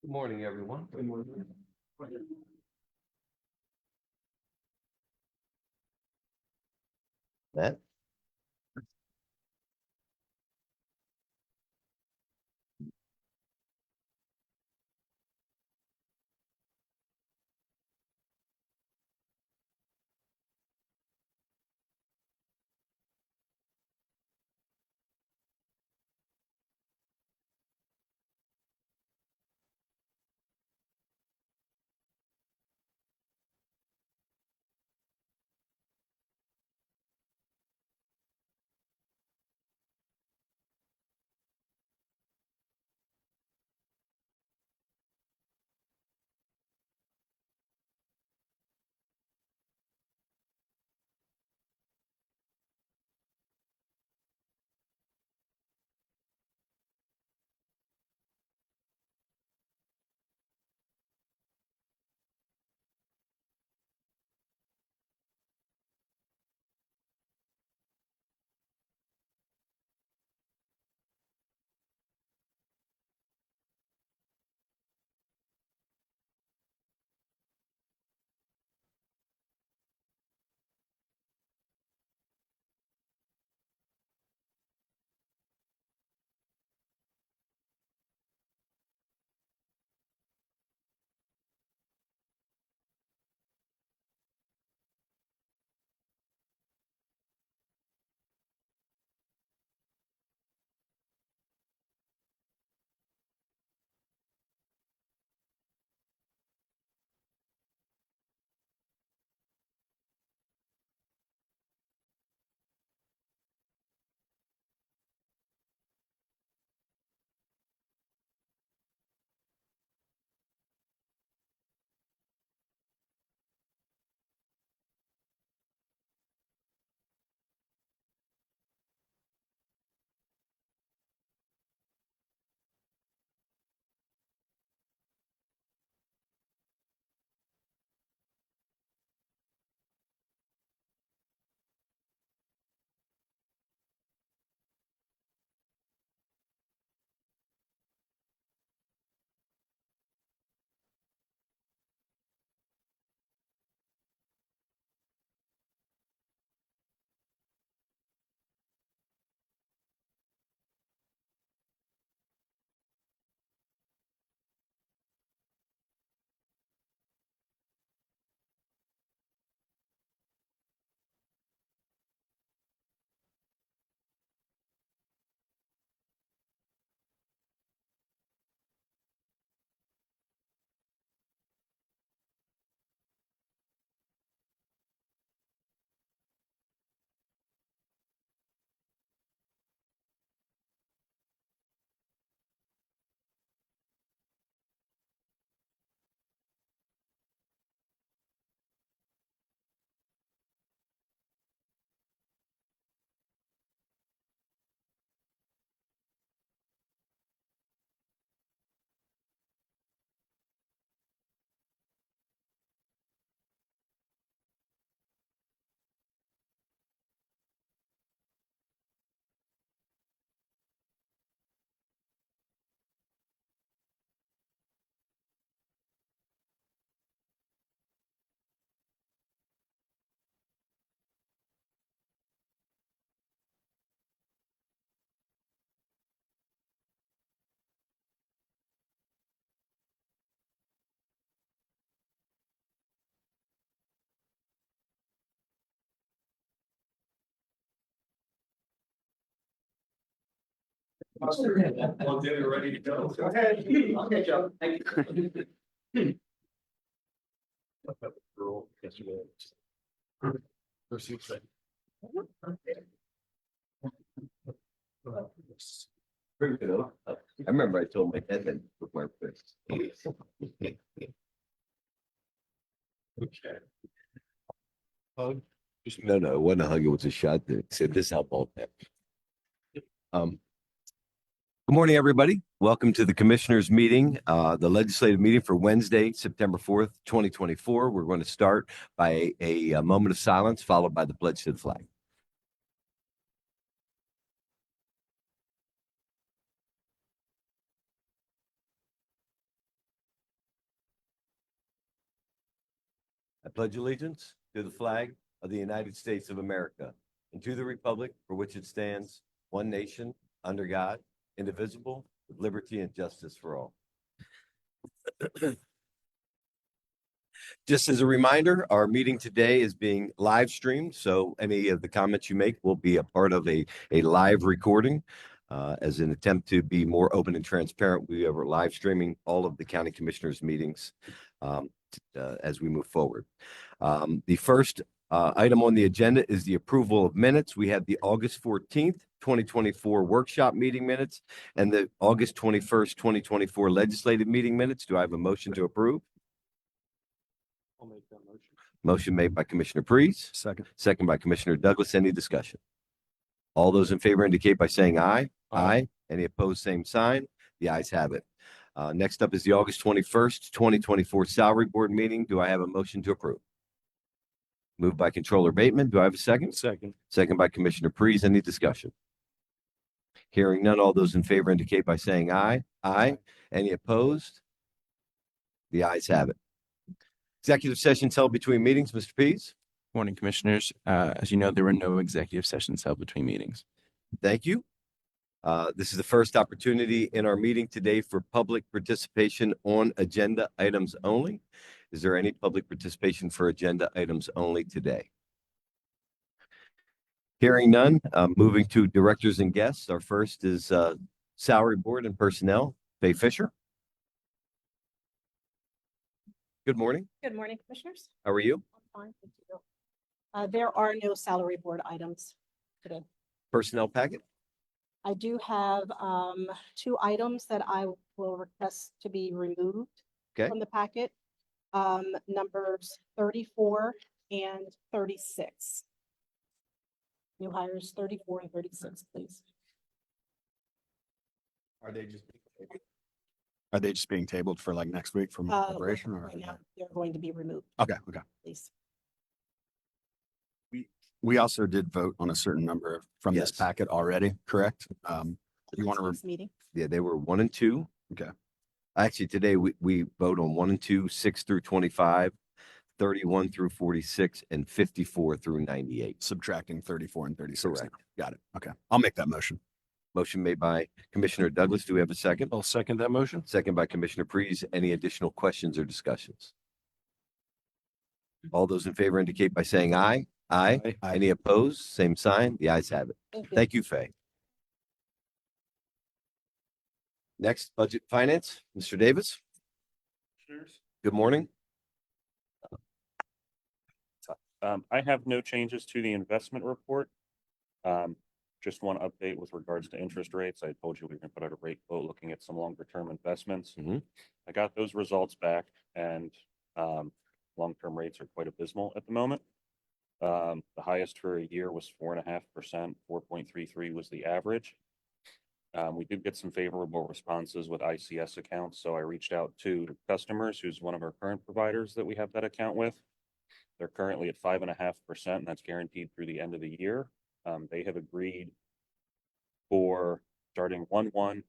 Good morning, everyone. Good morning. That. Well, dinner ready to go. Go ahead. Okay, Joe. Thank you. Rule yesterday. First you say. I remember I told my dad that with my fist. Okay. No, it wasn't a hug, it was a shot that said this help all that. Good morning, everybody. Welcome to the Commissioners' meeting, the legislative meeting for Wednesday, September 4th, 2024. We're going to start by a moment of silence, followed by the pledge to the flag. I pledge allegiance to the flag of the United States of America and to the republic for which it stands, one nation, under God, indivisible, with liberty and justice for all. Just as a reminder, our meeting today is being live streamed, so any of the comments you make will be a part of a live recording. As an attempt to be more open and transparent, we are live streaming all of the county commissioners' meetings as we move forward. The first item on the agenda is the approval of minutes. We have the August 14th, 2024 workshop meeting minutes and the August 21st, 2024 legislative meeting minutes. Do I have a motion to approve? I'll make that motion. Motion made by Commissioner Priest, Second. second by Commissioner Douglas. Any discussion? All those in favor indicate by saying aye. Aye. Any opposed, same sign. The ayes have it. Next up is the August 21st, 2024 salary board meeting. Do I have a motion to approve? Moved by Controller Bateman. Do I have a second? Second. Second by Commissioner Priest. Any discussion? Hearing none, all those in favor indicate by saying aye. Aye. Any opposed? The ayes have it. Executive sessions held between meetings, Mr. Pease. Morning, Commissioners. As you know, there were no executive sessions held between meetings. Thank you. This is the first opportunity in our meeting today for public participation on agenda items only. Is there any public participation for agenda items only today? Hearing none, moving to directors and guests. Our first is Salary Board and Personnel. Faye Fisher. Good morning. Good morning, Commissioners. How are you? I'm fine, thank you. There are no salary board items today. Personnel packet. I do have two items that I will request to be removed Okay. from the packet. Numbers 34 and 36. New hires 34 and 36, please. Are they just being tabled for like next week for more preparation or? Right now, they're going to be removed, Okay, please. we also did vote on a certain number from this Yes. packet already, correct? You want to, Next meeting? Yeah, they were 1 and 2. Okay. Actually, today we vote on 1 and 2, 6 through 25, 31 through 46, and 54 through 98. subtracting 34 and 36. Correct. Got it. Okay. I'll make that motion. Motion made by Commissioner Douglas. Do we have a second? I'll second that motion. Second by Commissioner Priest. Any additional questions or discussions? All those in favor indicate by saying aye. Aye. Aye. Any opposed? Same sign. The ayes have it. Thank you. Thank you, Faye. Next, Budget Finance, Mr. Davis. Good morning. I have no changes to the investment report. Just one update with regards to interest rates. I told you we were going to put out a rate quote looking at some longer term investments. Mhm. I got those results back and long-term rates are quite abysmal at the moment. The highest for a year was 4.5%, 4.33 was the average. We did get some favorable responses with ICS accounts, so I reached out to customers who's one of our current providers that we have that account with. They're currently at 5.5%, and that's guaranteed through the end of the year. They have agreed for starting 1/1/25,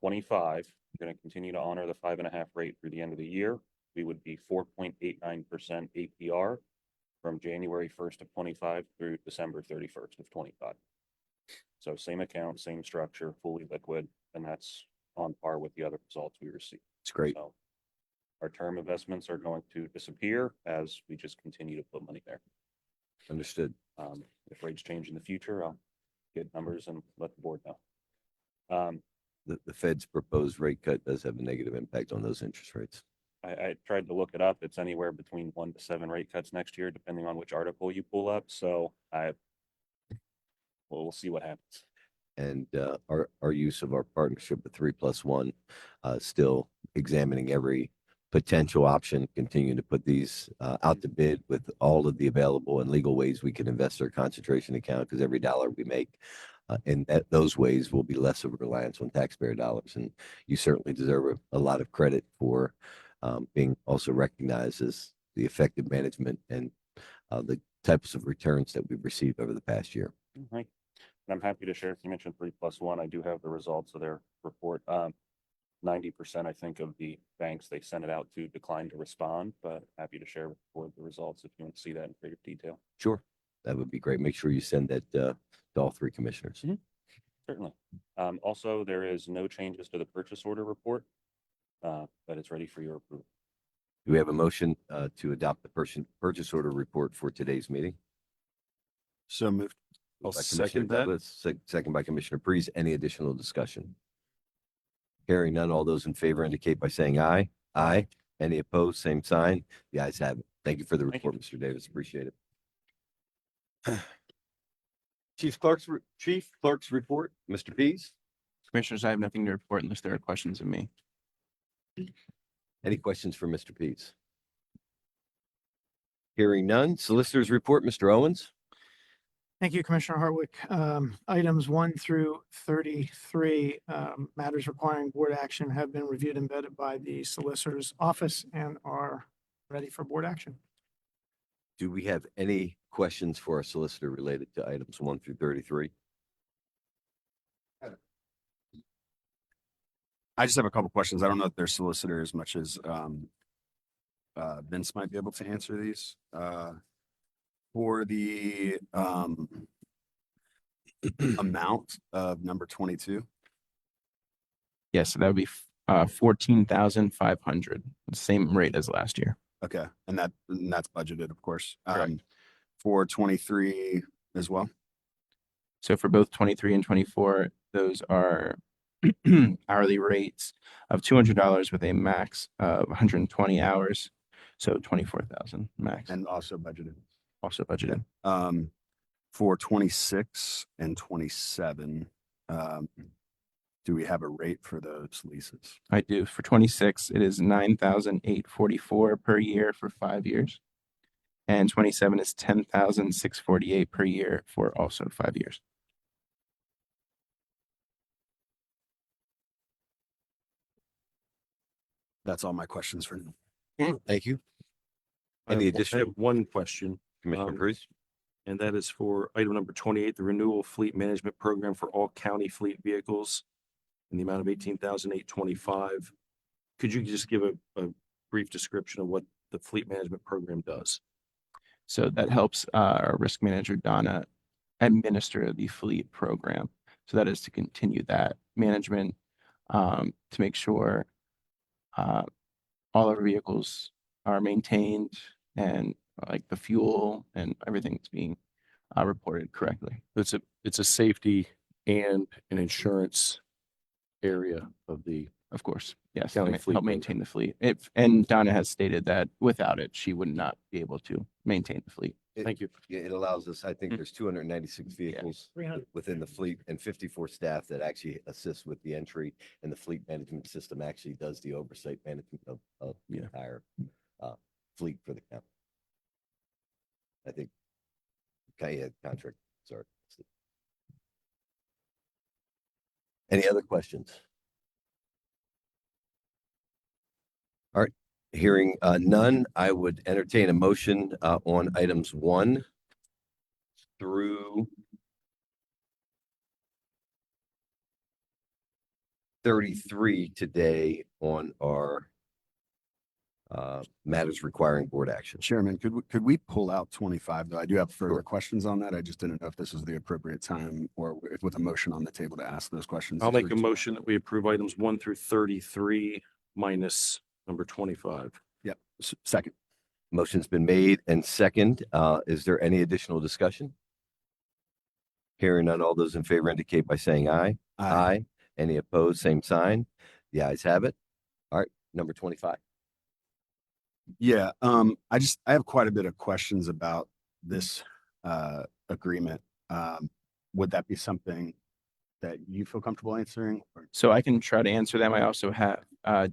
we're going to continue to honor the 5.5 rate through the end of the year. We would be 4.89% APR from January 1st of 25 through December 31st of 25. So same account, same structure, fully liquid, and that's on par with the other results we received. It's great. So our term investments are going to disappear as we just continue to put money there. Understood. If rates change in the future, I'll get numbers and let the board know. The Fed's proposed rate cut does have a negative impact on those interest rates. I tried to look it up. It's anywhere between 1 to 7 rate cuts next year, depending on which article you pull up. So we'll see what happens. And our use of our partnership with 3+1, still examining every potential option, continuing to put these out to bid with all of the available and legal ways we can invest our concentration account, because every dollar we make in those ways will be less of a reliance on taxpayer dollars. And you certainly deserve a lot of credit for being also recognized as the effective management and the types of returns that we've received over the past year. And I'm happy to share. If you mentioned 3+1, I do have the results of their report. 90%, I think, of the banks they sent it out to declined to respond, but happy to share with the board the results if you want to see that in greater detail. Sure. That would be great. Make sure you send that to all three commissioners. Certainly. Also, there is no changes to the purchase order report, but it's ready for your approval. Do we have a motion to adopt the purchase order report for today's meeting? So moved. By I'll Commissioner second that. Douglas, second by Commissioner Priest. Any additional discussion? Hearing none, all those in favor indicate by saying aye. Aye. Any opposed, same sign. The ayes have it. Thank you for the Thank you. report, Mr. Davis. Appreciate it. Chief Clerk's report, Mr. Pease. Commissioners, I have nothing to report unless there are questions of me. Any questions for Mr. Pease? Hearing none. Solicitors report, Mr. Owens. Thank you, Commissioner Hardwick. Items 1 through 33, matters requiring board action have been reviewed and vetted by the Solicitor's Office and are ready for board action. Do we have any questions for our solicitor related to items 1 through 33? I just have a couple questions. I don't know if they're solicitor as much as Vince might be able to answer these. For the amount of number 22. Yes, so that would be 14,500, the same rate as last year. Okay, and that's budgeted, of course. Correct. For 23 as well. So for both 23 and 24, those are hourly rates of $200 with a max of 120 hours. So 24,000 max, And also budgeted. also budgeted. For 26 and 27, do we have a rate for those leases? I do. For 26, it is 9,844 per year for 5 years. And 27 is 10,648 per year for also 5 years. That's all my questions for now. Thank you. I Any have additional, one question, Commissioner Priest? and that is for item number 28, the renewal fleet management program for all county fleet vehicles in the amount of 18,825. Could you just give a brief description of what the fleet management program does? So that helps our risk manager, Donna, administer the fleet program. So that is to continue that management to make sure all our vehicles are maintained and like the fuel and everything's being reported correctly. It's a safety and an insurance area of the, Of course, yes, County help fleet maintain the fleet. And Donna has stated that without it, she would not be able to maintain the fleet. thank you. Yeah, it allows us, I think Mm. there's 296 vehicles 300. within the fleet and 54 staff that actually assist with the entry, and the fleet management system actually does the oversight management of the Yeah. entire fleet for the county. I think contract, sorry. Any other questions? All right, hearing none, I would entertain a motion on items 1 through 33 today on our matters requiring board action. Chairman, could we pull out 25 though? I do have further questions on that. I just didn't know if this was the appropriate time or if with a motion on the table to ask those questions. I'll make a motion that we approve items 1 through 33 minus number 25. Yep, second. Motion's been made and second. Is there any additional discussion? Hearing none, all those in favor indicate by saying aye. Aye. Any opposed, same sign. The ayes have it. All right, number 25. Yeah, I have quite a bit of questions about this agreement. Would that be something that you feel comfortable answering? Or- So I can try to answer them. I also have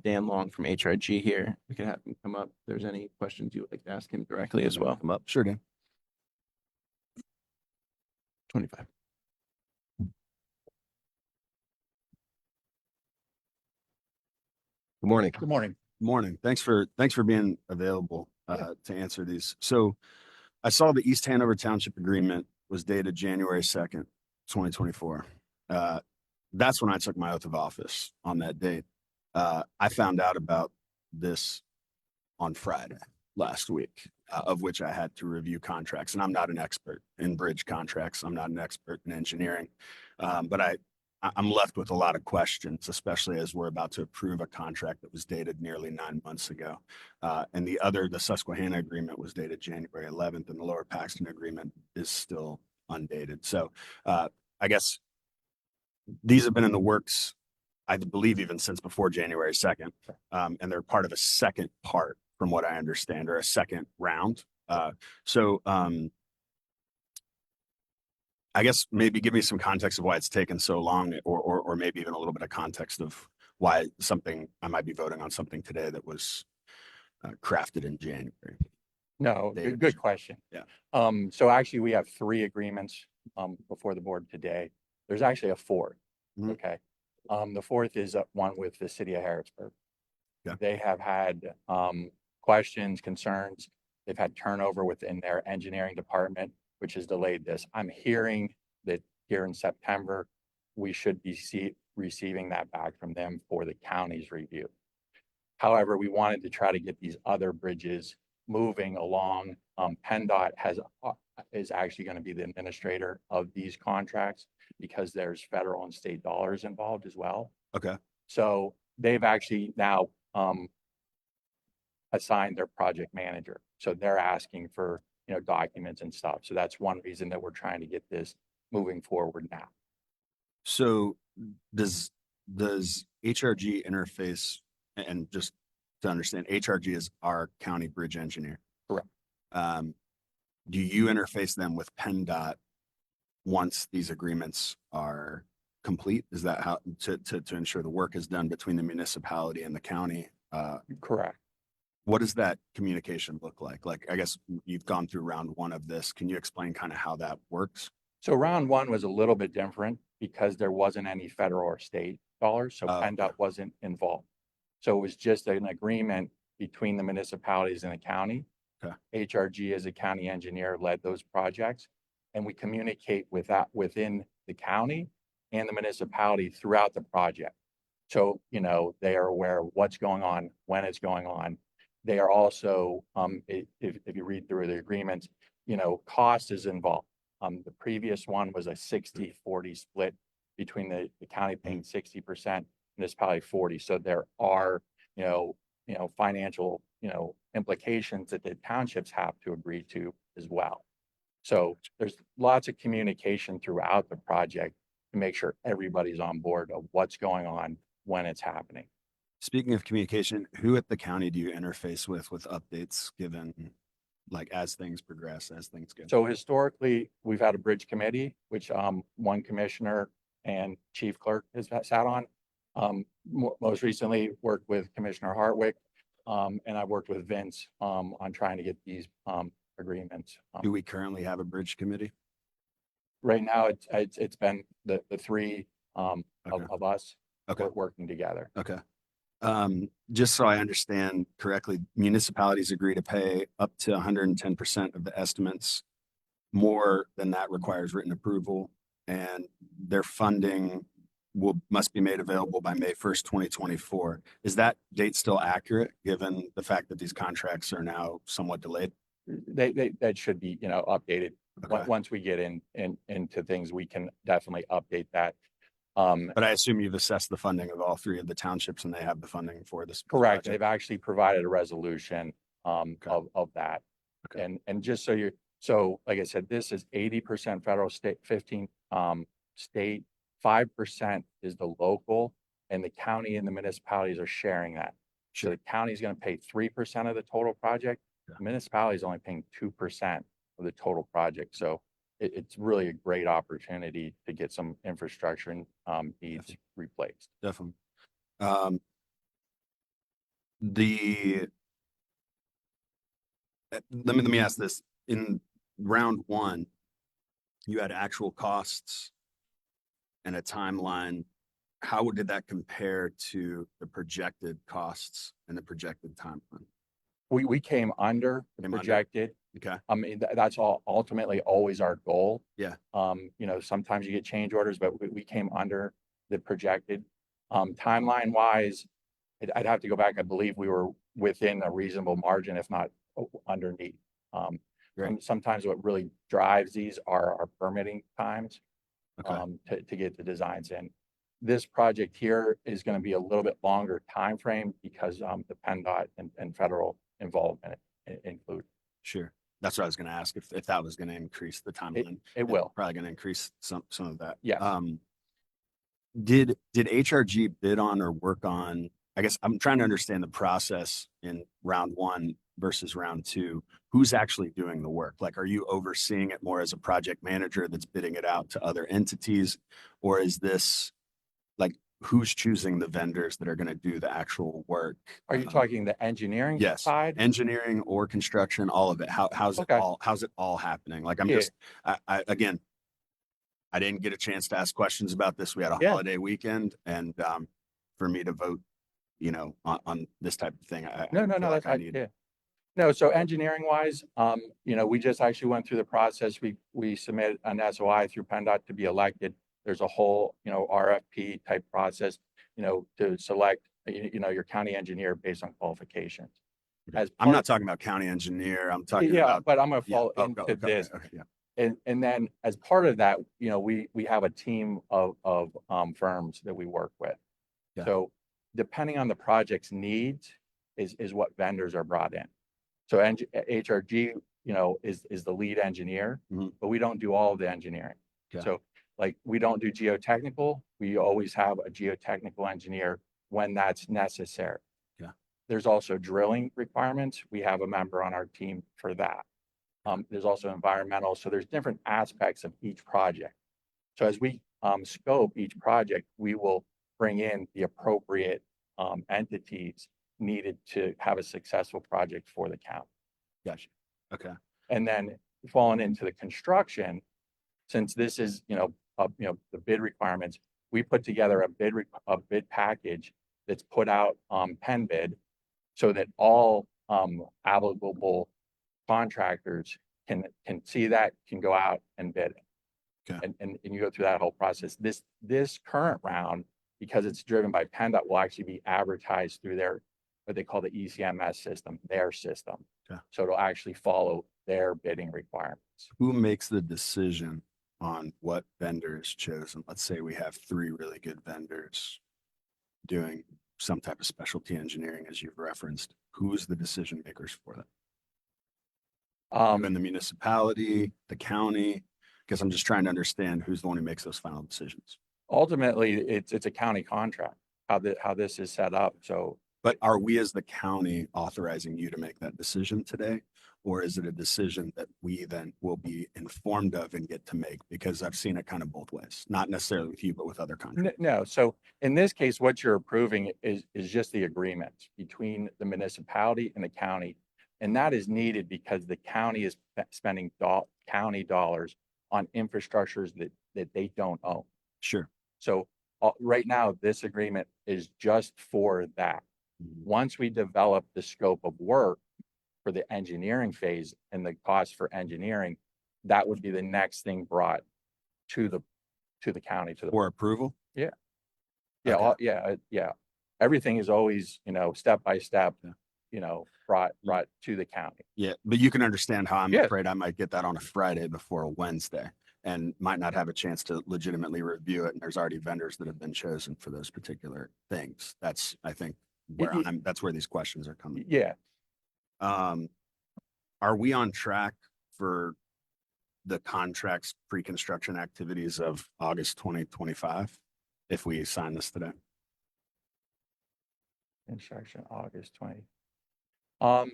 Dan Long from HRG here. We can have him come up. If there's any questions you would like to ask him directly as well. Come up. Sure, Dan. 25. Good morning. Good morning. Morning. Thanks for being available to answer these. So I saw the East Hanover Township Agreement was dated January 2nd, 2024. That's when I took my oath of office on that date. I found out about this on Friday last week, of which I had to review contracts. And I'm not an expert in bridge contracts. I'm not an expert in engineering. But I'm left with a lot of questions, especially as we're about to approve a contract that was dated nearly 9 months ago. And the Susquehanna agreement was dated January 11th, and the Lower Paxton agreement is still undated. So I guess these have been in the works, I believe, even since before January 2nd. And they're part of a second part, from what I understand, or a second round. So I guess maybe give me some context of why it's taken so long, or maybe even a little bit of context of why I might be voting on something today that was crafted in January. No, David. good question. Yeah. So actually we have 3 agreements, before the board today. There's actually a 4th. Mhm. Okay. The 4th is one with the city of Harrisburg. Yeah. They have had, questions, concerns. They've had turnover within their engineering department, which has delayed this. I'm hearing that here in September, we should be receiving that back from them for the county's review. However, we wanted to try to get these other bridges moving along. PennDOT is actually going to be the administrator of these contracts because there's federal and state dollars involved as well. Okay. So they've actually now assigned their project manager. So they're asking for, documents and stuff. So that's one reason that we're trying to get this moving forward now. So does HRG interface, and just to understand, HRG is our county bridge engineer. Correct. Do you interface them with PennDOT once these agreements are complete? Is that how to ensure the work is done between the municipality and the county? Correct. What does that communication look like? Like, I guess you've gone through round 1 of this. Can you explain kind of how that works? So round 1 was a little bit different because there wasn't any federal or state dollars. So Okay. PennDOT wasn't involved. So it was just an agreement between the municipalities and the county. Okay. HRG as a county engineer led those projects, and we communicate with that within the county and the municipality throughout the project. So, they are aware of what's going on, when it's going on. They are also, if you read through the agreements, cost is involved. The previous one was a 60-40 split between the county paying 60%, municipality 40. So there are, financial, implications that the townships have to agree to as well. So there's lots of communication throughout the project to make sure everybody's on board of what's going on when it's happening. Speaking of communication, who at the county do you interface with updates given, like, as things progress, as things go? So historically, we've had a bridge committee, which one commissioner and chief clerk has sat on. Most recently worked with Commissioner Hartwick, and I worked with Vince on trying to get these agreements. Do we currently have a bridge committee? Right now, it's been the 3 Okay. of us Okay. working together. Okay. Just so I understand correctly, municipalities agree to pay up to 110% of the estimates. More than that requires written approval, and their funding must be made available by May 1st, 2024. Is that date still accurate, given the fact that these contracts are now somewhat delayed? That should be, updated. Okay. Once we get into things, we can definitely update that. But I assume you've assessed the funding of all 3 of the townships, and they have the funding for this. Correct. project? They've actually provided a resolution Okay. of that. Okay. And just so like I said, this is 80% federal, state, 15 state, 5% is the local, and the county and the municipalities are sharing that. So the county is going to pay 3% of the total project. Yeah. The municipality is only paying 2% of the total project. So it's really a great opportunity to get some infrastructure and needs replaced. Definitely. Let me ask this. In round 1, you had actual costs and a timeline. How did that compare to the projected costs and the projected timeline? We came under the Came under. projected. Okay. I mean, that's ultimately always our goal. Yeah. Sometimes you get change orders, but we came under the projected. Timeline wise, I'd have to go back. I believe we were within a reasonable margin, if not underneath. Great. Sometimes what really drives these are our permitting times Okay. to get the designs in. This project here is going to be a little bit longer time frame because the PennDOT and federal involvement include. Sure. That's what I was going to ask if that was going to increase the timeline. It will. Probably going to increase some of that. Yes. Did HRG bid on or work on, I guess I'm trying to understand the process in round one versus round two. Who's actually doing the work? Like, are you overseeing it more as a project manager that's bidding it out to other entities? Or is this like, who's choosing the vendors that are going to do the actual work? Are you talking the engineering Yes, side? engineering or construction, all of it. How's Okay. it all happening? Like, I'm Yeah. just, again, I didn't get a chance to ask questions about this. We had a Yeah. holiday weekend, and for me to vote, on this type of thing, I No, feel like that's I fine. need. Yeah. No, so engineering wise, we just actually went through the process. We submitted an SOI through PennDOT to be elected. There's a whole, RFP type process, to select, your county engineer based on qualifications. As I'm part not talking about county engineer. I'm talking Yeah, about. but I'm gonna Yeah. fall Oh, into okay, this. okay, yeah. And then as part of that, we have a team of firms that we work with. Yeah. So depending on the project's needs is what vendors are brought in. So HRG, is the lead engineer, Mhm. but we don't do all of the engineering. Yeah. So like we don't do geotechnical. We always have a geotechnical engineer when that's necessary. Yeah. There's also drilling requirements. We have a member on our team for that. There's also environmental. So there's different aspects of each project. So as we scope each project, we will bring in the appropriate entities needed to have a successful project for the county. Gotcha. Okay. And then falling into the construction, since this is, the bid requirements, we put together a bid package that's put out on Penn Bid so that all applicable contractors can see that, can go out and bid it. Okay. And you go through that whole process. This current round, because it's driven by PennDOT, will actually be advertised through their, what they call the ECMS system, their system. Okay. So it'll actually follow their bidding requirements. Who makes the decision on what vendor is chosen? Let's say we have 3 really good vendors doing some type of specialty engineering, as you've referenced. Who's the decision makers for that? In the municipality, the county? Because I'm just trying to understand who's the one who makes those final decisions. Ultimately, it's a county contract, how this is set up. So, But are we as the county authorizing you to make that decision today? Or is it a decision that we then will be informed of and get to make? Because I've seen it kind of both ways, not necessarily with you, but with other contractors. no, so in this case, what you're approving is just the agreement between the municipality and the county. And that is needed because the county is spending county dollars on infrastructures that they don't own. Sure. So right now, this agreement is just for that. Mhm. Once we develop the scope of work for the engineering phase and the cost for engineering, that would be the next thing brought to the county, to the. For approval? Yeah, Okay. yeah. Everything is always, step by step, Yeah. brought to the county. Yeah, but you can understand how I'm Yeah. afraid I might get that on a Friday before a Wednesday and might not have a chance to legitimately review it. And there's already vendors that have been chosen for those particular things. That's, I think, where that's where these questions are coming. Yeah, Are we on track for the contracts pre-construction activities of August 2025 if we sign this today? construction August 20. Or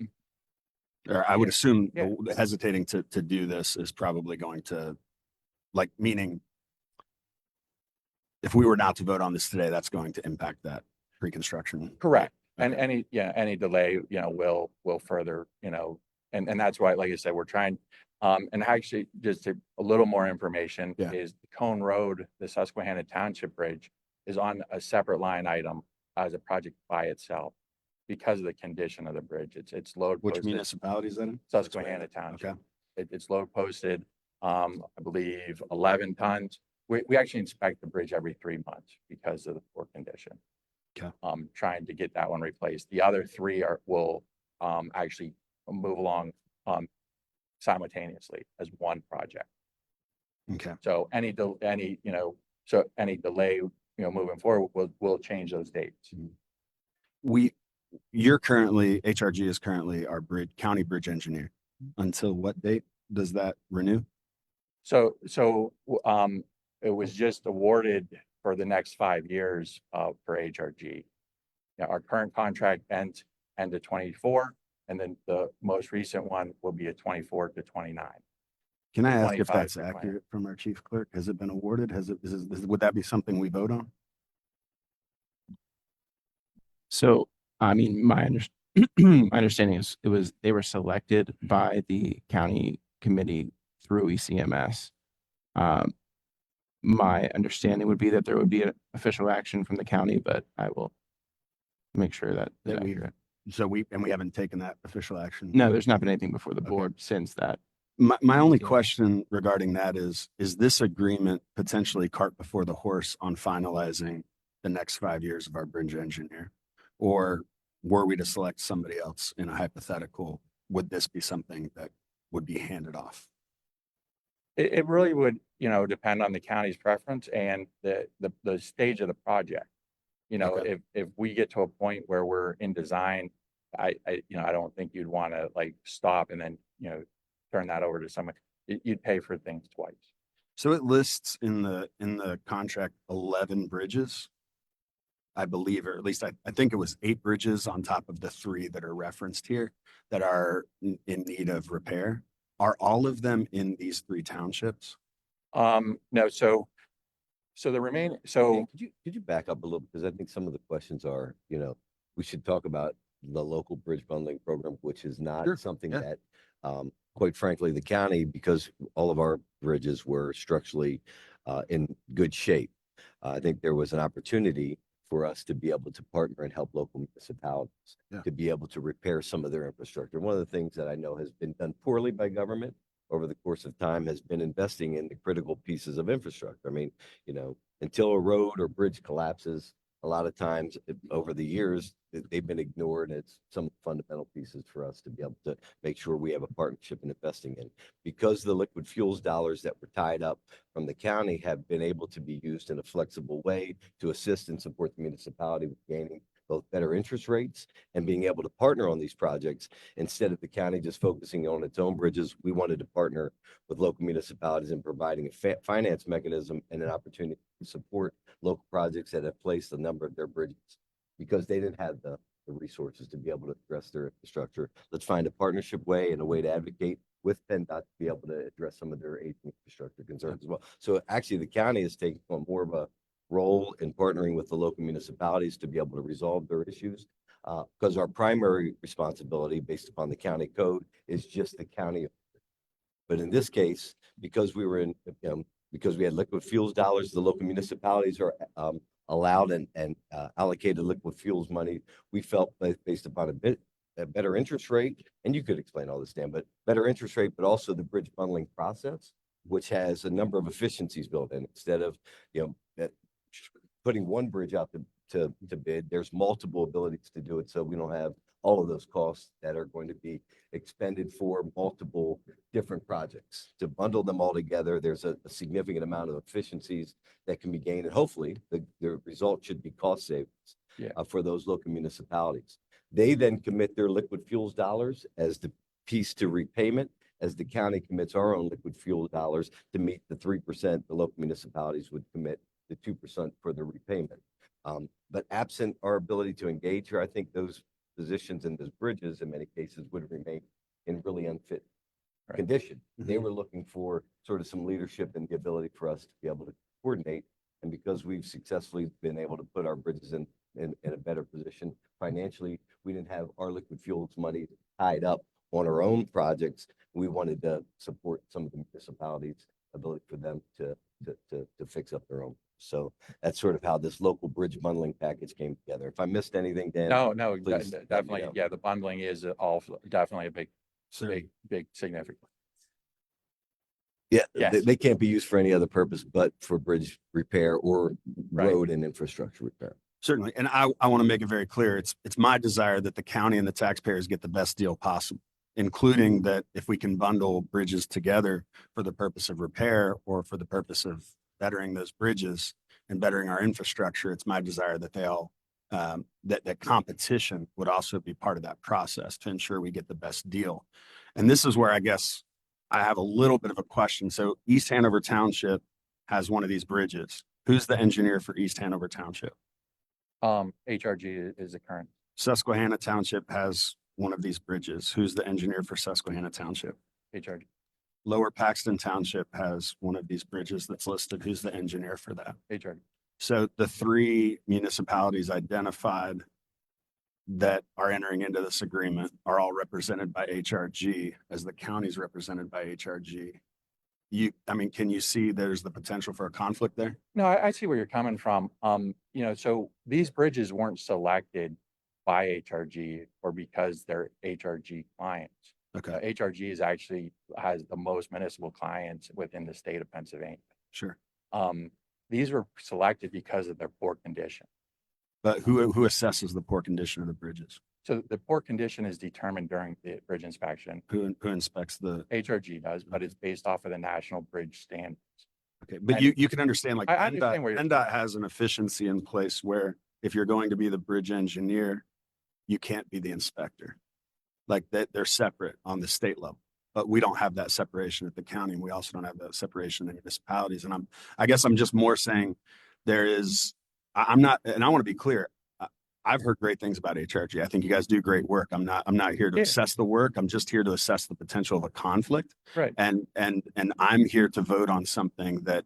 I would assume Yeah. the hesitating to do this is probably going to, like, meaning if we were not to vote on this today, that's going to impact that pre-construction. Correct. And Okay. any delay, will further, and that's why, like I said, we're trying, and actually just a little more information Yeah. is the Cone Road, the Susquehanna Township Bridge is on a separate line item as a project by itself because of the condition of the bridge. It's load Which posted. municipality is that in? Susquehanna Township. Okay. It's load posted, I believe 11 tons. We actually inspect the bridge every 3 months because of the poor condition. Okay. Trying to get that one replaced. The other three will actually move along simultaneously as one project. Okay. So any delay, moving forward, we'll change those dates. HRG is currently our county bridge engineer. Until what date does that renew? So it was just awarded for the next 5 years for HRG. Yeah, our current contract ends end of 24, and then the most recent one will be a 24 to 29. Can I ask if 25 that's to 20. accurate from our chief clerk? Has it been awarded? Would that be something we vote on? So, I mean, my understanding is they were selected by the county committee through ECMS. My understanding would be that there would be an official action from the county, but I will make sure that is That we- accurate. So we haven't taken that official action. No, there's not been anything before the Okay. board since that. My only Yeah. question regarding that is this agreement potentially cart before the horse on finalizing the next 5 years of our bridge engineer? Or were we to select somebody else in a hypothetical, would this be something that would be handed off? It really would, depend on the county's preference and the stage of the project. Okay. If we get to a point where we're in design, I don't think you'd want to like stop and then, turn that over to someone. You'd pay for things twice. So it lists in the contract 11 bridges, I believe, or at least I think it was 8 bridges on top of the 3 that are referenced here that are in need of repair. Are all of them in these 3 townships? No, so the remaining, Dan, could you back up a little? Because I think some of the questions are, we should talk about the local bridge bundling program, which is not Sure, something yeah. that, quite frankly, the county, because all of our bridges were structurally in good shape. I think there was an opportunity for us to be able to partner and help local municipalities Yeah. to be able to repair some of their infrastructure. One of the things that I know has been done poorly by government over the course of time has been investing in the critical pieces of infrastructure. I mean, until a road or bridge collapses, a lot of times over the years, they've been ignored. It's some fundamental pieces for us to be able to make sure we have a partnership in investing in. Because the liquid fuels dollars that were tied up from the county have been able to be used in a flexible way to assist and support the municipality with gaining both better interest rates and being able to partner on these projects instead of the county just focusing on its own bridges. We wanted to partner with local municipalities in providing a finance mechanism and an opportunity to support local projects that have placed a number of their bridges because they didn't have the resources to be able to address their infrastructure. Let's find a partnership way and a way to advocate with PennDOT to be able to address some of their aging infrastructure concerns as well. So actually the county is taking on more of a role in partnering with the local municipalities to be able to resolve their issues. Because our primary responsibility based upon the county code is just the county. But in this case, because we were because we had liquid fuels dollars, the local municipalities are allowed and allocated liquid fuels money. We felt based upon a better interest rate, and you could explain all this, Dan, but better interest rate, but also the bridge bundling process, which has a number of efficiencies built in. Instead of putting one bridge out to bid, there's multiple abilities to do it, so we don't have all of those costs that are going to be expended for multiple different projects. To bundle them all together, there's a significant amount of efficiencies that can be gained, and hopefully the result should be cost savings for those local municipalities. They then commit their liquid fuels dollars as the piece to repayment, as the county commits our own liquid fuel dollars to meet the 3% the local municipalities would commit the 2% for the repayment. But absent our ability to engage here, I think those positions and those bridges in many cases would remain in really unfit condition. They were looking for sort of some leadership and the ability for us to be able to coordinate. And because we've successfully been able to put our bridges in a better position financially, we didn't have our liquid fuels money tied up on our own projects. We wanted to support some of the municipalities' ability for them to fix up their own. So that's sort of how this local bridge bundling package came together. If I missed anything, Dan. No, please let me definitely. know. Yeah, the bundling is definitely a So big significant. Yeah, Yes. they can't be used for any other purpose but for bridge repair or Right. road and infrastructure repair. Certainly. And I want to make it very clear. It's my desire that the county and the taxpayers get the best deal possible, including that if we can bundle bridges together for the purpose of repair or for the purpose of bettering those bridges and bettering our infrastructure, it's my desire that they all, that competition would also be part of that process to ensure we get the best deal. And this is where I guess I have a little bit of a question. So East Hanover Township has one of these bridges. Who's the engineer for East Hanover Township? HRG is the current. Susquehanna Township has one of these bridges. Who's the engineer for Susquehanna Township? HRG. Lower Paxton Township has one of these bridges that's listed. Who's the engineer for that? HRG. So the three municipalities identified that are entering into this agreement are all represented by HRG, as the county's represented by HRG. I mean, can you see there's the potential for a conflict there? No, I see where you're coming from. So these bridges weren't selected by HRG or because they're HRG clients. Okay, HRG has the most municipal clients within the state of Pennsylvania. sure. These were selected because of their poor condition. But who assesses the poor condition of the bridges? So the poor condition is determined during the bridge inspection. Who inspects the, HRG does, but it's based off of the national bridge standards. okay, but And you can understand like I understand where you're NDOT has an efficiency in place where if you're going to be the bridge engineer, you can't be the inspector. Like that they're separate on the state level, but we don't have that separation at the county. And we also don't have that separation in municipalities. And I guess I'm just more saying I'm not, and I want to be clear. I've heard great things about HRG. I think you guys do great work. I'm not here to Yeah. assess the work. I'm just here to assess the potential of a conflict. Right. And I'm here to vote on something that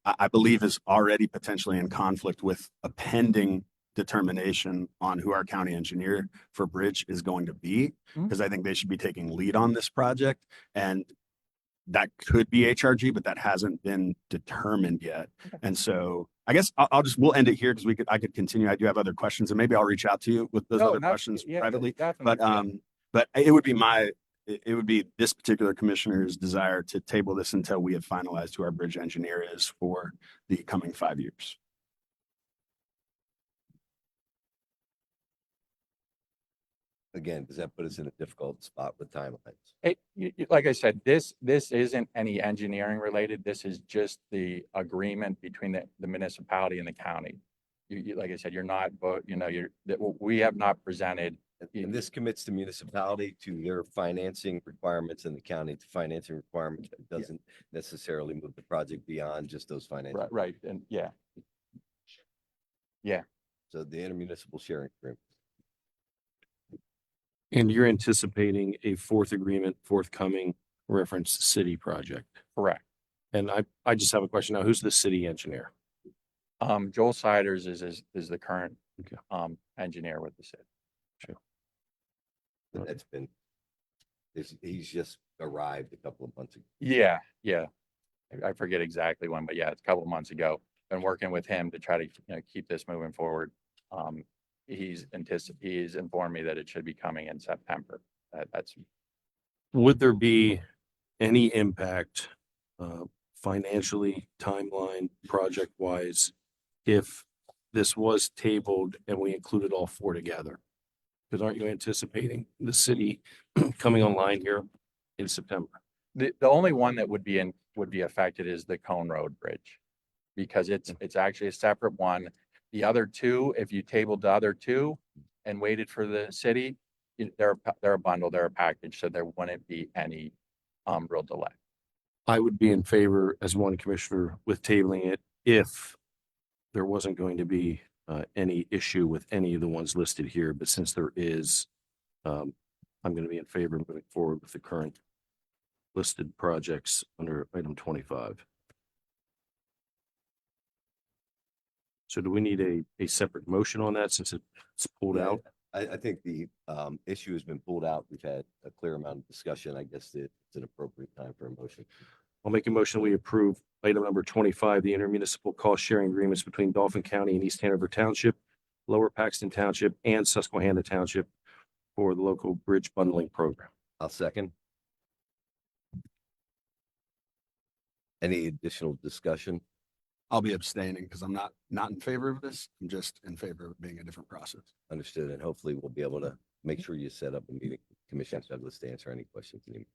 I believe is already potentially in conflict with a pending determination on who our county engineer for bridge is going to be, Mhm. because I think they should be taking lead on this project. And that could be HRG, but that hasn't been determined yet. Okay. And so I guess we'll end it here because I could continue. I do have other questions and maybe I'll reach out to you with those No, other not- questions yeah, privately. definitely. But it would be this particular commissioner's desire to table this until we have finalized who our bridge engineer is for the coming 5 years. Again, does that put us in a difficult spot with timelines? Like I said, this isn't any engineering related. This is just the agreement between the municipality and the county. Like I said, you're not, but we have not presented. And this commits the municipality to their financing requirements and the county to financing requirements. It doesn't necessarily move the project beyond just those financial. Right, and yeah. So the intermunicipal sharing agreement. And you're anticipating a fourth agreement forthcoming reference city project. Correct. And I just have a question now. Who's the city engineer? Joel Siders is the current Okay. engineer with the city. And that's been, he's just arrived a couple of months ago. Yeah. I forget exactly when, but yeah, it's a couple of months ago. Been working with him to try to keep this moving forward. He's informed me that it should be coming in September. That's Would there be any impact financially, timeline, project wise, if this was tabled and we included all four together? Because aren't you anticipating the city coming online here in September? the only one that would be affected is the Cone Road Bridge, because it's actually a separate one. The other two, if you tabled the other two and waited for the city, they're a bundle, they're a package, so there wouldn't be any real delay. I would be in favor as one commissioner with tabling it if there wasn't going to be any issue with any of the ones listed here. But since there is, I'm going to be in favor of moving forward with the current listed projects under item 25. So do we need a separate motion on that since it's pulled Yeah, out? I think the issue has been pulled out. We've had a clear amount of discussion. I guess it's an appropriate time for a motion. I'll make a motion. We approve item number 25, the intermunicipal cost sharing agreements between Dauphin County and East Hanover Township, Lower Paxton Township, and Susquehanna Township for the local bridge bundling program. I'll second. Any additional discussion? I'll be abstaining because I'm not in favor of this. I'm just in favor of it being a different process. Understood. And hopefully we'll be able to make sure you set up a meeting, with Commissioner Douglas, to answer any questions. you need.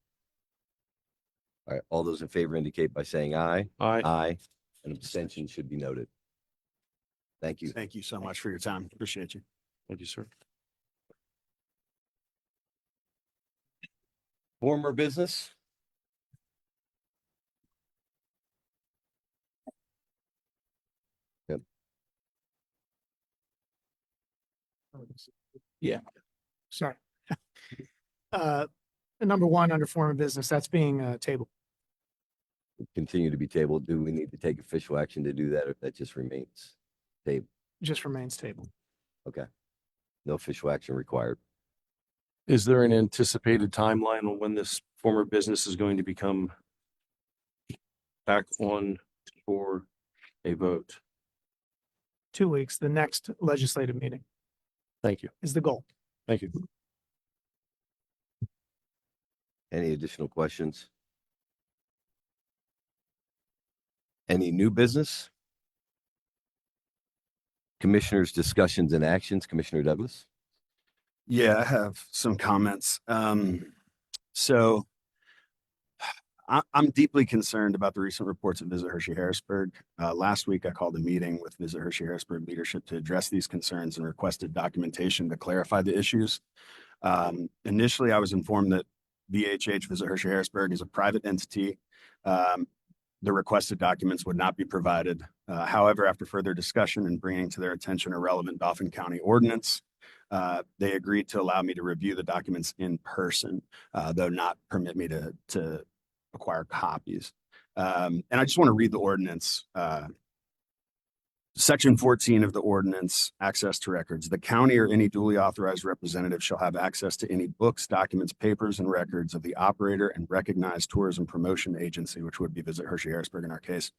All right, all those in favor indicate by saying aye. Aye. Aye. An abstention should be noted. Thank you. Thank you so much for your time. Appreciate you. Thank you, sir. Former business? Yep. Sorry. Number one, under form of business, that's being tabled. Continue to be tabled. Do we need to take official action to do that, or that just remains tabled? Just remains tabled. Okay. No official action required. Is there an anticipated timeline on when this former business is going to become back on for a vote? 2 weeks, the next legislative meeting Thank you. is the goal. Thank you. Any additional questions? Any new business? Commissioners' discussions and actions. Commissioner Douglas? Yeah, I have some comments. So I'm deeply concerned about the recent reports at Visit Hershey-Harrisburg. Last week, I called a meeting with Visit Hershey-Harrisburg leadership to address these concerns and requested documentation to clarify the issues. Initially, I was informed that VHH, Visit Hershey-Harrisburg, is a private entity. The requested documents would not be provided. However, after further discussion and bringing to their attention a relevant Dauphin County ordinance, they agreed to allow me to review the documents in person, though not permit me to acquire copies. And I just want to read the ordinance. Section 14 of the ordinance, access to records. The county or any duly authorized representative shall have access to any books, documents, papers, and records of the operator and recognized tourism promotion agency, which would be Visit Hershey-Harrisburg in our case,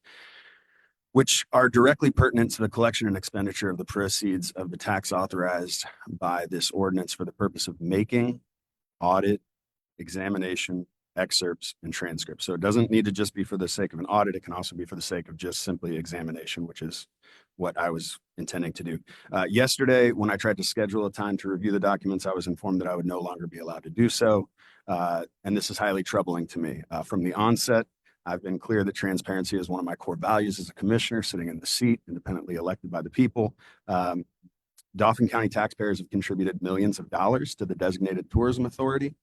which are directly pertinent to the collection and expenditure of the proceeds of the tax authorized by this ordinance for the purpose of making, audit, examination, excerpts, and transcripts. So it doesn't need to just be for the sake of an audit. It can also be for the sake of just simply examination, which is what I was intending to do. Yesterday, when I tried to schedule a time to review the documents, I was informed that I would no longer be allowed to do so. And this is highly troubling to me. From the onset, I've been clear that transparency is one of my core values as a commissioner sitting in the seat, independently elected by the people. Dauphin County taxpayers have contributed millions of dollars to the designated tourism authority,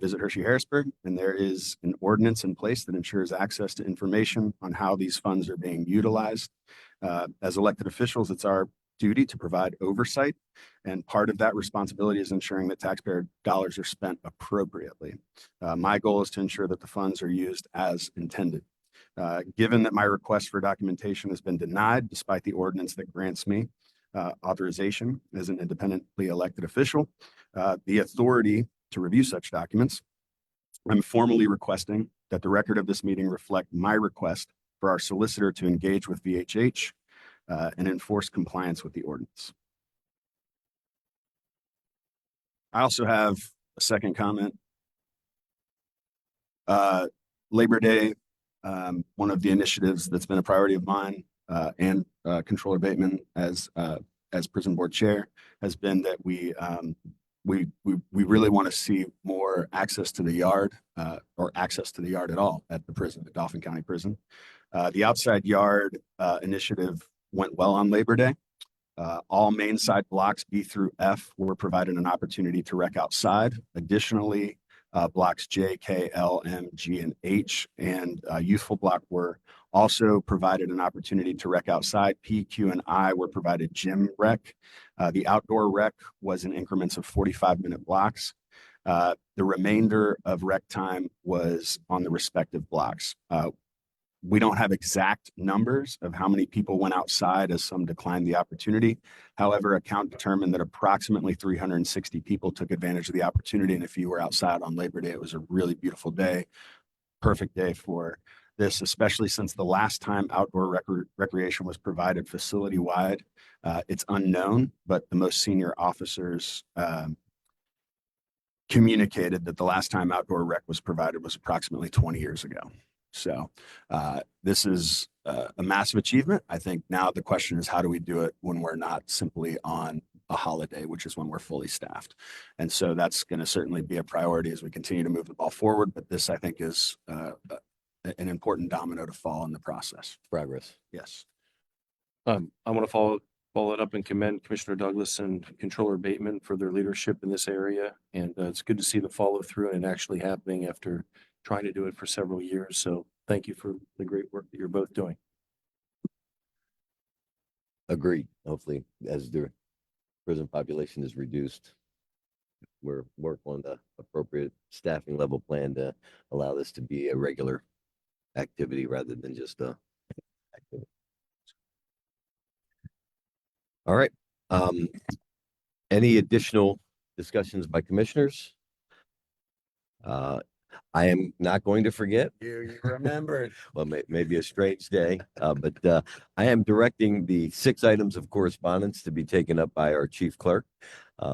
Visit Hershey-Harrisburg, and there is an ordinance in place that ensures access to information on how these funds are being utilized. As elected officials, it's our duty to provide oversight, and part of that responsibility is ensuring that taxpayer dollars are spent appropriately. My goal is to ensure that the funds are used as intended. Given that my request for documentation has been denied, despite the ordinance that grants me authorization as an independently elected official, the authority to review such documents, I'm formally requesting that the record of this meeting reflect my request for our solicitor to engage with VHH and enforce compliance with the ordinance. I also have a second comment. Labor Day, one of the initiatives that's been a priority of mine and Controller Bateman as prison board chair has been that we really want to see more access to the yard or access to the yard at all at the prison, the Dauphin County Prison. The outside yard initiative went well on Labor Day. All main side blocks B through F were provided an opportunity to rec outside. Additionally, blocks J, K, L, M, G, and H and youthful block were also provided an opportunity to rec outside. P, Q, and I were provided gym rec. The outdoor rec was in increments of 45-minute blocks. The remainder of rec time was on the respective blocks. We don't have exact numbers of how many people went outside as some declined the opportunity. However, a count determined that approximately 360 people took advantage of the opportunity. And if you were outside on Labor Day, it was a really beautiful day, perfect day for this, especially since the last time outdoor recreation was provided facility-wide. It's unknown, but the most senior officers communicated that the last time outdoor rec was provided was approximately 20 years ago. So this is a massive achievement. I think now the question is, how do we do it when we're not simply on a holiday, which is when we're fully staffed? And so that's going to certainly be a priority as we continue to move the ball forward. But this, I think, is an important domino to fall in the process. Progress. Yes. I want to follow it up and commend Commissioner Douglas and Controller Bateman for their leadership in this area. And it's good to see the follow through and actually happening after trying to do it for several years. So thank you for the great work that you're both doing. Agreed. Hopefully, as the prison population is reduced, we're work on the appropriate staffing level plan to allow this to be a regular activity rather than just a activity. All right. Any additional discussions by commissioners? I am not going to forget. You remembered. Well, maybe a strange day, but I am directing the 6 items of correspondence to be taken up by our chief clerk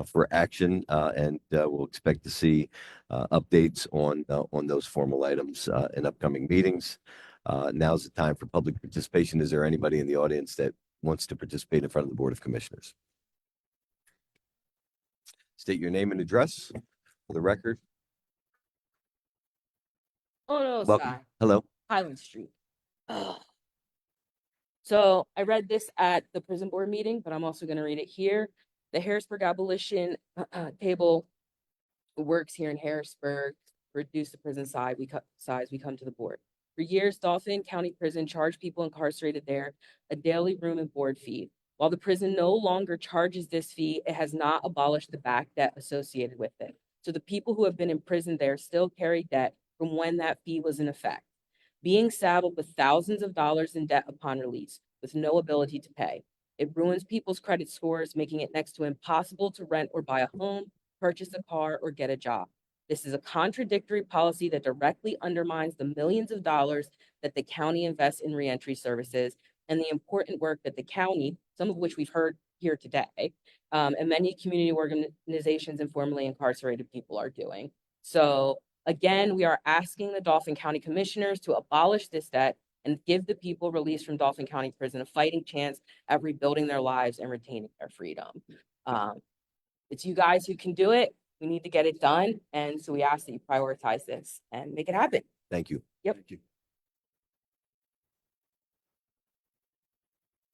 for action, and we'll expect to see updates on those formal items in upcoming meetings. Now's the time for public participation. Is there anybody in the audience that wants to participate in front of the Board of Commissioners? State your name and address for the record. Oh no, Welcome. Sky. Hello. Highland Street. Ugh. So I read this at the prison board meeting, but I'm also going to read it here. The Harrisburg abolition table works here in Harrisburg. Reduce the prison size. We come to the board. For years, Dauphin County Prison charged people incarcerated there a daily room and board fee. While the prison no longer charges this fee, it has not abolished the back debt associated with it. So the people who have been imprisoned there still carry debt from when that fee was in effect, being saddled with thousands of dollars in debt upon release, with no ability to pay. It ruins people's credit scores, making it next to impossible to rent or buy a home, purchase a car, or get a job. This is a contradictory policy that directly undermines the millions of dollars that the county invests in reentry services and the important work that the county, some of which we've heard here today, and many community organizations and formerly incarcerated people are doing. So again, we are asking the Dauphin County Commissioners to abolish this debt and give the people released from Dauphin County Prison a fighting chance at rebuilding their lives and retaining their freedom. It's you guys who can do it. We need to get it done. And so we ask that you prioritize this and make it happen. Thank you. Yep. Thank you.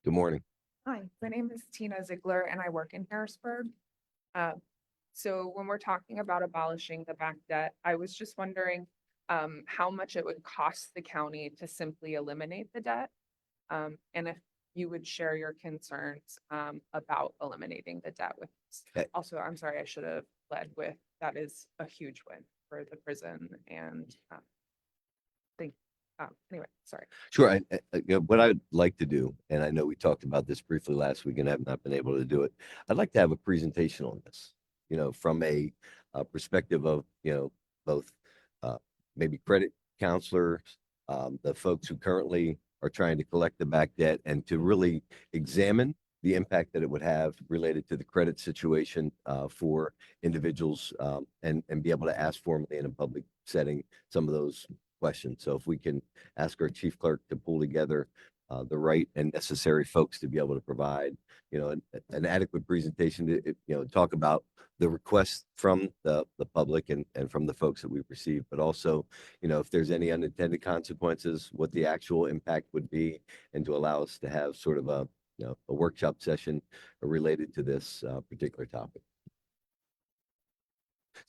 Good morning. Hi, my name is Tina Ziegler and I work in Harrisburg. So when we're talking about abolishing the back debt, I was just wondering how much it would cost the county to simply eliminate the debt. And if you would share your concerns about eliminating the debt with us. Okay. Also, I'm sorry, I should have led with, that is a huge win for the prison and anyway, sorry. Sure. What I'd like to do, and I know we talked about this briefly last week and have not been able to do it. I'd like to have a presentation on this, from a perspective of, both maybe credit counselors, the folks who currently are trying to collect the back debt, and to really examine the impact that it would have related to the credit situation for individuals, and be able to ask formally in a public setting some of those questions. So if we can ask our chief clerk to pull together the right and necessary folks to be able to provide, an adequate presentation to, talk about the requests from the public and from the folks that we've received, but also, if there's any unintended consequences, what the actual impact would be, and to allow us to have sort of a workshop session related to this particular topic.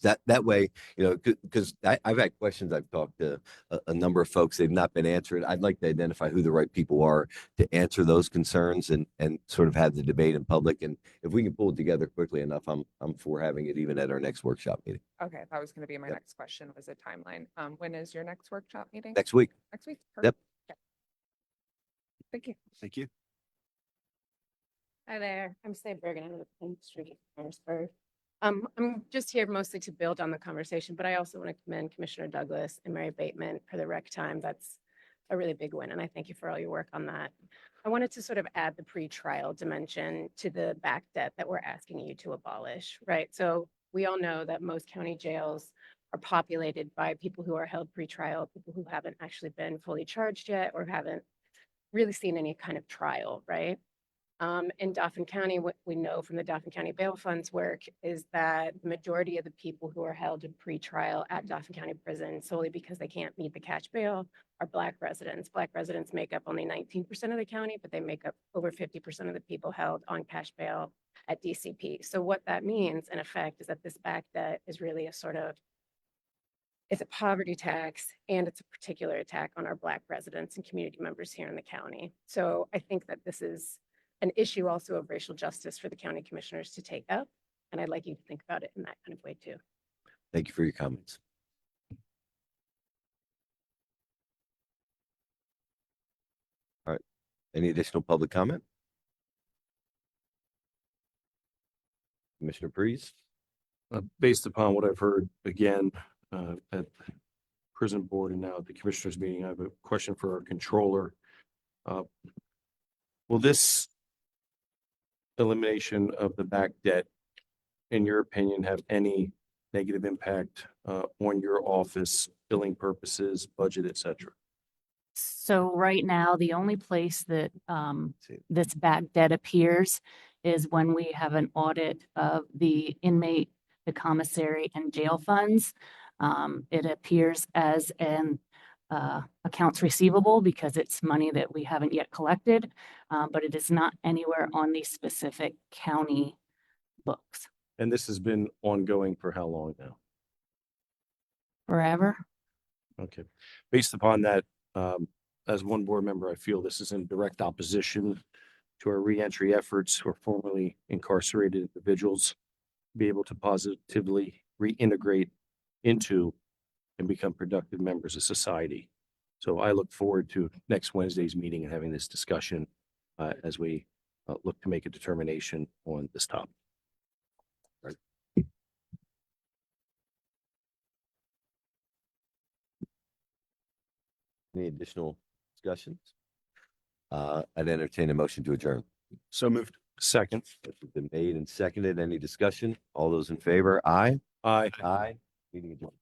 That way, because I've had questions. I've talked to a number of folks. They've not been answered. I'd like to identify who the right people are to answer those concerns and sort of have the debate in public. And if we can pull it together quickly enough, I'm for having it even at our next workshop meeting. Okay, that was going to be my Yep. next question, was a timeline. When is your next workshop meeting? Next week. Next week? Yep. Perfect. Okay. Thank you. Thank you. Hi there, I'm Steve Bergen, I'm with Pink Street, Harrisburg. I'm just here mostly to build on the conversation, but I also want to commend Commissioner Douglas and Mary Bateman for the rec time. That's a really big win, and I thank you for all your work on that. I wanted to sort of add the pre-trial dimension to the back debt that we're asking you to abolish, right? So we all know that most county jails are populated by people who are held pretrial, people who haven't actually been fully charged yet or haven't really seen any kind of trial, right? In Dauphin County, what we know from the Dauphin County Bail Fund's work is that the majority of the people who are held in pretrial at Dauphin County Prison solely because they can't meet the cash bail are Black residents. Black residents make up only 19% of the county, but they make up over 50% of the people held on cash bail at DCP. So what that means in effect is that this back debt is really a sort of, it's a poverty tax and it's a particular attack on our Black residents and community members here in the county. So I think that this is an issue also of racial justice for the county commissioners to take up. And I'd like you to think about it in that kind of way too. Thank you for your comments. All right. Any additional public comment? Commissioner Priest? Based upon what I've heard again at the prison board and now at the commissioners meeting, I have a question for our controller. Will this elimination of the back debt, in your opinion, have any negative impact on your office, billing purposes, budget, et cetera? So right now, the only place that this back debt appears is when we have an audit of the inmate, the commissary and jail funds. It appears as an accounts receivable because it's money that we haven't yet collected, but it is not anywhere on the specific county books. And this has been ongoing for how long now? Forever. Okay. Based upon that, as one board member, I feel this is in direct opposition to our reentry efforts for formerly incarcerated individuals be able to positively reintegrate into and become productive members of society. So I look forward to next Wednesday's meeting and having this discussion as we look to make a determination on this topic. Right. Any additional discussions? I'd entertain a motion to adjourn. So moved. Second. Motion's been made and seconded. Any discussion? All those in favor? Aye. Aye. Aye. Meeting adjourned.